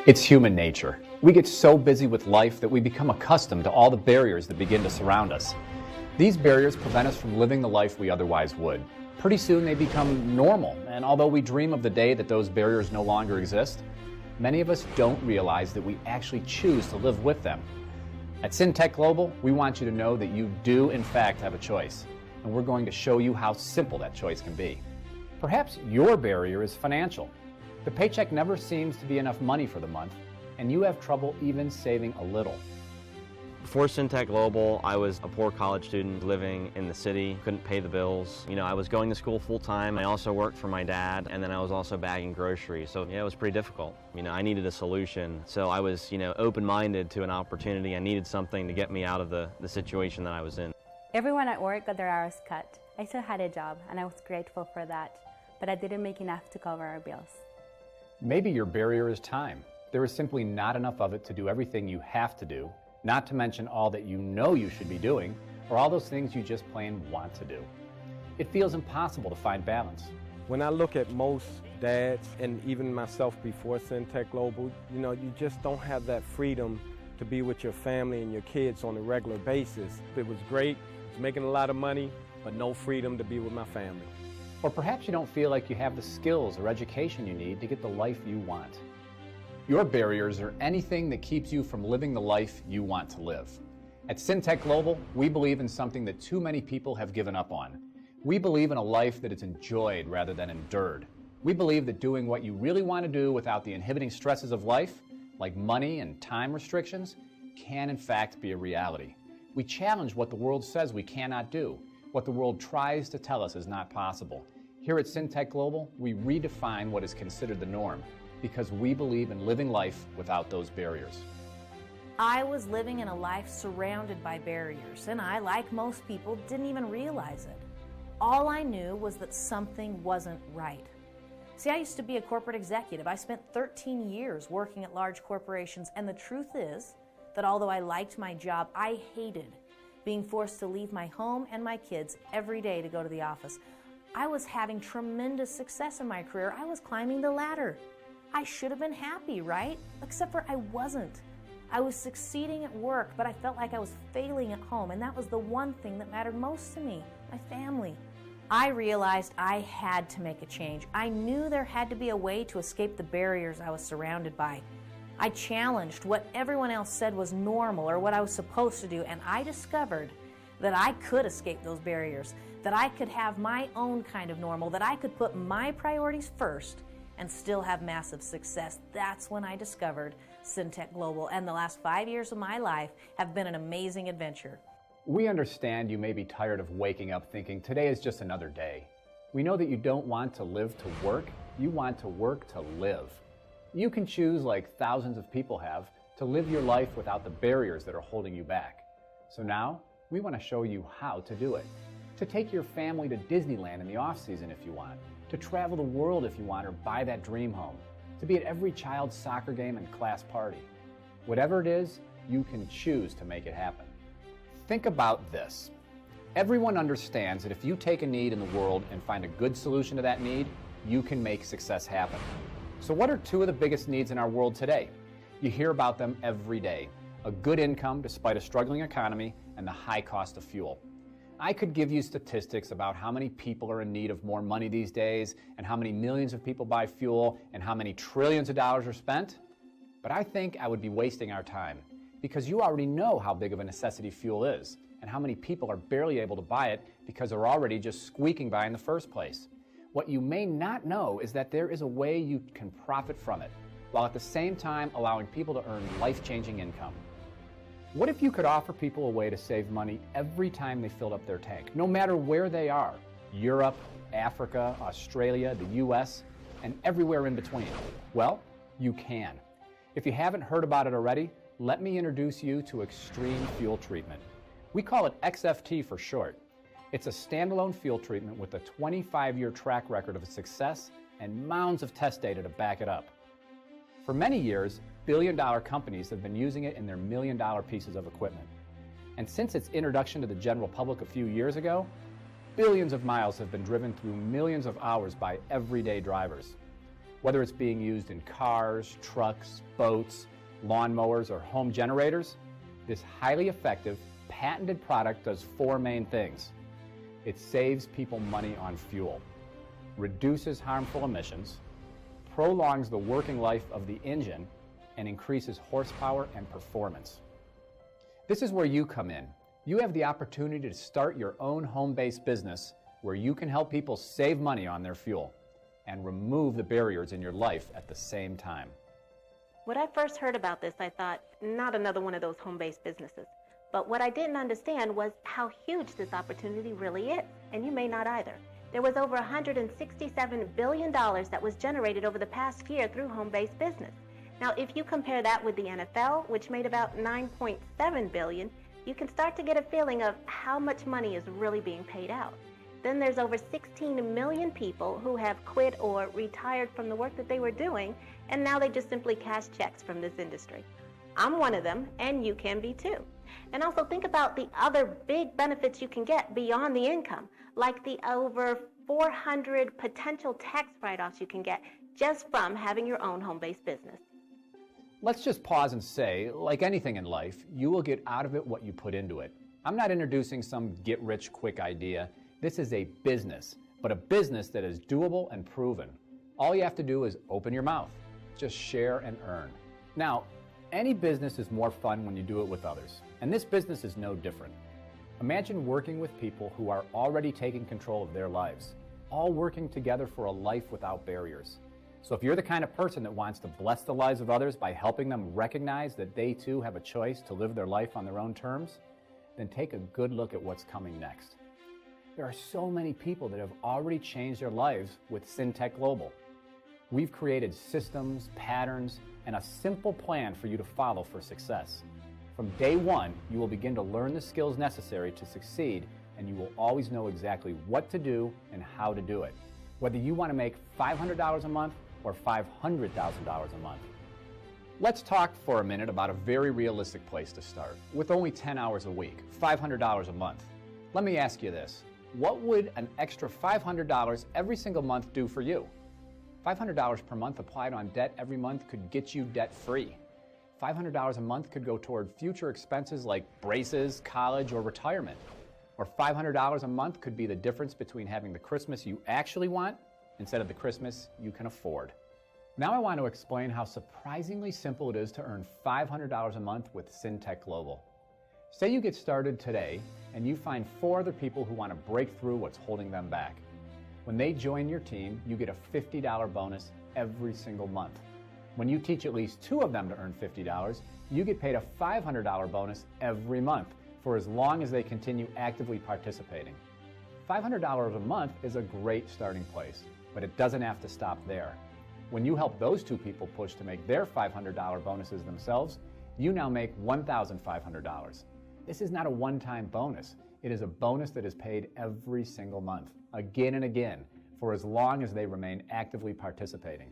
It's human nature. We get so busy with life that we become accustomed to all the barriers that begin to surround us. These barriers prevent us from living the life we otherwise would. Pretty soon they become normal, and although we dream of the day that those barriers no longer exist, many of us don't realize that we actually choose to live with them. At Syntek Global, we want you to know that you do in fact have a choice, and we're going to show you how simple that choice can be. Perhaps your barrier is financial. The paycheck never seems to be enough money for the month, and you have trouble even saving a little. Before Syntek Global, I was a poor college student living in the city, couldn't pay the bills. I was going to school full-time. I also worked for my dad, and then I was also bagging groceries. So it was pretty difficult. I needed a solution. So I was, open-minded to an opportunity. I needed something to get me out of the situation that I was in. Everyone at work got their hours cut. I still had a job, and I was grateful for that, but I didn't make enough to cover our bills. Maybe your barrier is time. There is simply not enough of it to do everything you have to do, not to mention all that you know you should be doing, or all those things you just plain want to do. It feels impossible to find balance. When I look at most dads, and even myself before Syntek Global, you just don't have that freedom to be with your family and your kids on a regular basis. It was great, I was making a lot of money, but no freedom to be with my family. Or perhaps you don't feel like you have the skills or education you need to get the life you want. Your barriers are anything that keeps you from living the life you want to live. At Syntek Global, we believe in something that too many people have given up on. We believe in a life that is enjoyed rather than endured. We believe that doing what you really want to do without the inhibiting stresses of life, like money and time restrictions, can in fact be a reality. We challenge what the world says we cannot do, what the world tries to tell us is not possible. Here at Syntek Global, we redefine what is considered the norm because we believe in living life without those barriers. I was living in a life surrounded by barriers, and I, like most people, didn't even realize it. All I knew was that something wasn't right. See, I used to be a corporate executive. I spent 13 years working at large corporations, and the truth is that although I liked my job, I hated being forced to leave my home and my kids every day to go to the office. I was having tremendous success in my career. I was climbing the ladder. I should have been happy, right? Except for I wasn't. I was succeeding at work, but I felt like I was failing at home, and that was the one thing that mattered most to me, my family. I realized I had to make a change. I knew there had to be a way to escape the barriers I was surrounded by. I challenged what everyone else said was normal or what I was supposed to do, and I discovered that I could escape those barriers, that I could have my own kind of normal, that I could put my priorities first and still have massive success. That's when I discovered Syntek Global, and the last 5 years of my life have been an amazing adventure. We understand you may be tired of waking up thinking today is just another day. We know that you don't want to live to work, you want to work to live. You can choose, like thousands of people have, to live your life without the barriers that are holding you back. So now, we want to show you how to do it. To take your family to Disneyland in the off-season if you want, to travel the world if you want, or buy that dream home, to be at every child's soccer game and class party. Whatever it is, you can choose to make it happen. Think about this. Everyone understands that if you take a need in the world and find a good solution to that need, you can make success happen. So what are two of the biggest needs in our world today? You hear about them every day. A good income despite a struggling economy and the high cost of fuel. I could give you statistics about how many people are in need of more money these days and how many millions of people buy fuel and how many trillions of dollars are spent, but I think I would be wasting our time because you already know how big of a necessity fuel is and how many people are barely able to buy it because they're already just squeaking by in the first place. What you may not know is that there is a way you can profit from it while at the same time allowing people to earn life-changing income. What if you could offer people a way to save money every time they filled up their tank, no matter where they are, Europe, Africa, Australia, the US, and everywhere in between? Well, you can. If you haven't heard about it already, let me introduce you to Extreme Fuel Treatment. We call it XFT for short. It's a standalone fuel treatment with a 25-year track record of success and mounds of test data to back it up. For many years, billion-dollar companies have been using it in their million-dollar pieces of equipment. And since its introduction to the general public a few years ago, billions of miles have been driven through millions of hours by everyday drivers. Whether it's being used in cars, trucks, boats, lawnmowers, or home generators, this highly effective, patented product does four main things. It saves people money on fuel, reduces harmful emissions, prolongs the working life of the engine, and increases horsepower and performance. This is where you come in. You have the opportunity to start your own home-based business where you can help people save money on their fuel and remove the barriers in your life at the same time. When I first heard about this, I thought, not another one of those home-based businesses. But what I didn't understand was how huge this opportunity really is, and you may not either. There was over $167 billion that was generated over the past year through home-based business. Now, if you compare that with the NFL, which made about $9.7 billion, you can start to get a feeling of how much money is really being paid out. Then there's over 16 million people who have quit or retired from the work that they were doing, and now they just simply cash checks from this industry. I'm one of them, and you can be too. And also think about the other big benefits you can get beyond the income, like the over 400 potential tax write-offs you can get just from having your own home-based business. Let's just pause and say, like anything in life, you will get out of it what you put into it. I'm not introducing some get-rich-quick idea. This is a business, but a business that is doable and proven. All you have to do is open your mouth. Just share and earn. Now, any business is more fun when you do it with others, and this business is no different. Imagine working with people who are already taking control of their lives, all working together for a life without barriers. So if you're the kind of person that wants to bless the lives of others by helping them recognize that they too have a choice to live their life on their own terms, then take a good look at what's coming next. There are so many people that have already changed their lives with Syntek Global. We've created systems, patterns, and a simple plan for you to follow for success. From day one, you will begin to learn the skills necessary to succeed, and you will always know exactly what to do and how to do it. Whether you want to make $500 a month or $500,000 a month. Let's talk for a minute about a very realistic place to start. With only 10 hours a week, $500 a month. Let me ask you this. What would an extra $500 every single month do for you? $500 per month applied on debt every month could get you debt-free. $500 a month could go toward future expenses like braces, college, or retirement. Or $500 a month could be the difference between having the Christmas you actually want instead of the Christmas you can afford. Now I want to explain how surprisingly simple it is to earn $500 a month with Syntek Global. Say you get started today and you find 4 other people who want to break through what's holding them back. When they join your team, you get a $50 bonus every single month. When you teach at least 2 of them to earn $50, you get paid a $500 bonus every month for as long as they continue actively participating. $500 a month is a great starting place, but it doesn't have to stop there. When you help those 2 people push to make their $500 bonuses themselves, you now make $1,500. This is not a one-time bonus. It is a bonus that is paid every single month, again and again, for as long as they remain actively participating.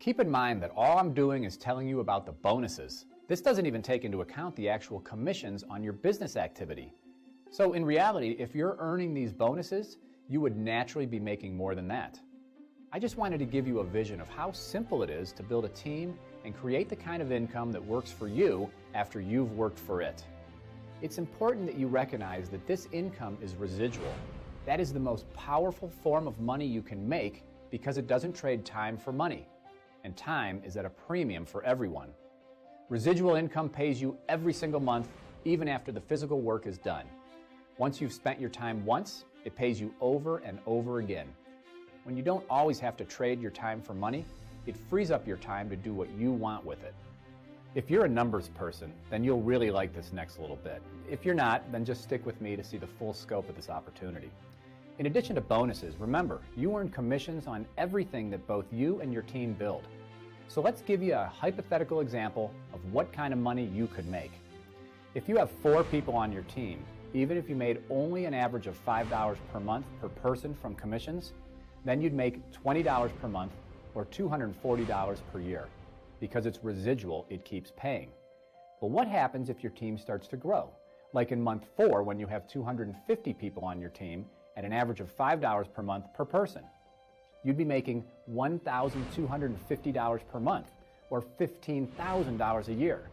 Keep in mind that all I'm doing is telling you about the bonuses. This doesn't even take into account the actual commissions on your business activity. So in reality, if you're earning these bonuses, you would naturally be making more than that. I just wanted to give you a vision of how simple it is to build a team and create the kind of income that works for you after you've worked for it. It's important that you recognize that this income is residual. That is the most powerful form of money you can make because it doesn't trade time for money, and time is at a premium for everyone. Residual income pays you every single month, even after the physical work is done. Once you've spent your time once, it pays you over and over again. When you don't always have to trade your time for money, it frees up your time to do what you want with it. If you're a numbers person, then you'll really like this next little bit. If you're not, then just stick with me to see the full scope of this opportunity. In addition to bonuses, remember, you earn commissions on everything that both you and your team build. So let's give you a hypothetical example of what kind of money you could make. If you have 4 people on your team, even if you made only an average of $5 per month per person from commissions, then you'd make $20 per month or $240 per year. Because it's residual, it keeps paying. But what happens if your team starts to grow? Like in month 4 when you have 250 people on your team at an average of $5 per month per person. you'd be making $1,250 per month, or $15,000 a year.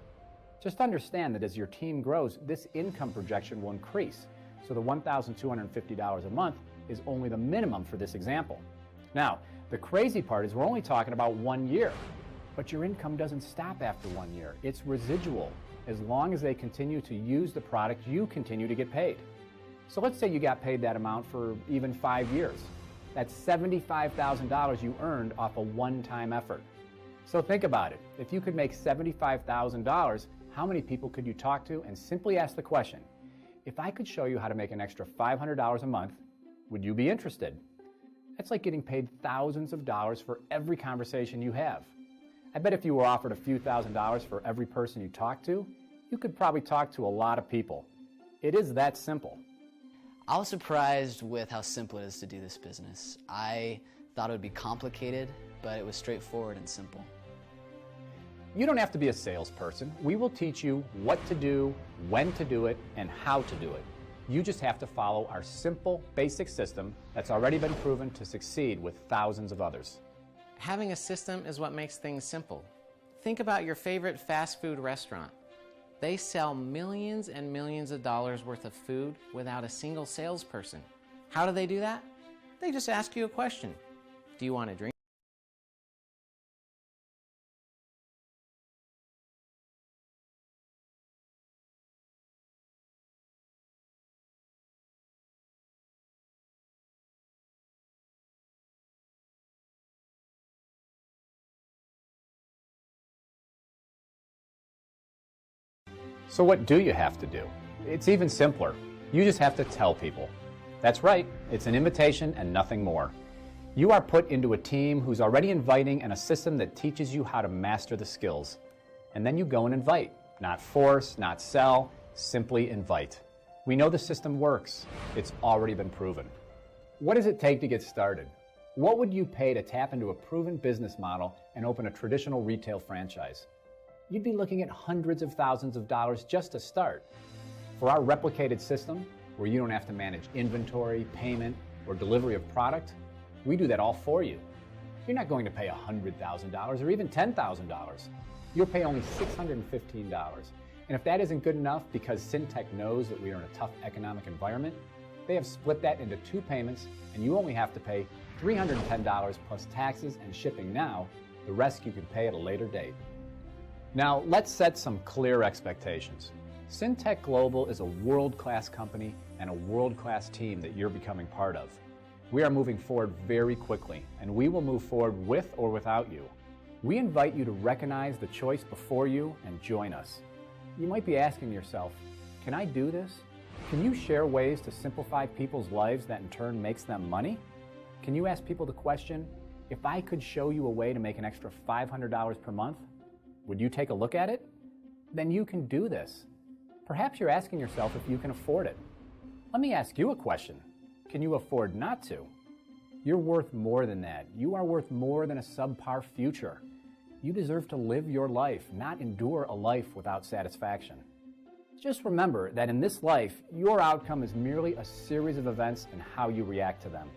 Just understand that as your team grows, this income projection will increase. So the $1,250 a month is only the minimum for this example. Now, the crazy part is we're only talking about 1 year, but your income doesn't stop after 1 year. It's residual. As long as they continue to use the product, you continue to get paid. So let's say you got paid that amount for even 5 years. That's $75,000 you earned off a one-time effort. So think about it. If you could make $75,000, how many people could you talk to and simply ask the question, if I could show you how to make an extra $500 a month, would you be interested? That's like getting paid thousands of dollars for every conversation you have. I bet if you were offered a few $1,000s for every person you talk to, you could probably talk to a lot of people. It is that simple. I was surprised with how simple it is to do this business. I thought it would be complicated, but it was straightforward and simple. You don't have to be a salesperson. We will teach you what to do, when to do it, and how to do it. You just have to follow our simple, basic system that's already been proven to succeed with thousands of others. Having a system is what makes things simple. Think about your favorite fast food restaurant. They sell millions and millions of dollars worth of food without a single salesperson. How do they do that? They just ask you a question. Do you want a drink? So what do you have to do? It's even simpler. You just have to tell people. That's right, it's an invitation and nothing more. You are put into a team who's already inviting and a system that teaches you how to master the skills. And then you go and invite. Not force, not sell, simply invite. We know the system works. It's already been proven. What does it take to get started? What would you pay to tap into a proven business model and open a traditional retail franchise? You'd be looking at hundreds of thousands of dollars just to start. For our replicated system, where you don't have to manage inventory, payment, or delivery of product, we do that all for you. You're not going to pay $100,000 or even $10,000. You'll pay only $615. And if that isn't good enough because Syntek knows that we are in a tough economic environment, they have split that into 2 payments and you only have to pay $310 plus taxes and shipping now. The rest you can pay at a later date. Now, let's set some clear expectations. Syntek Global is a world-class company and a world-class team that you're becoming part of. We are moving forward very quickly, and we will move forward with or without you. We invite you to recognize the choice before you and join us. You might be asking yourself, can I do this? Can you share ways to simplify people's lives that in turn makes them money? Can you ask people the question, if I could show you a way to make an extra $500 per month, would you take a look at it? Then you can do this. Perhaps you're asking yourself if you can afford it. Let me ask you a question. Can you afford not to? You're worth more than that. You are worth more than a subpar future. You deserve to live your life, not endure a life without satisfaction. Just remember that in this life, your outcome is merely a series of events and how you react to them.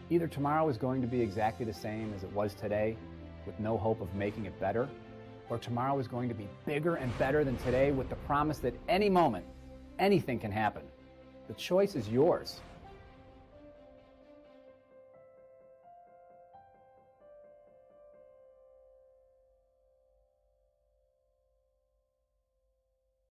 Either tomorrow is going to be exactly the same as it was today, with no hope of making it better, or tomorrow is going to be bigger and better than today with the promise that any moment, anything can happen. The choice is yours.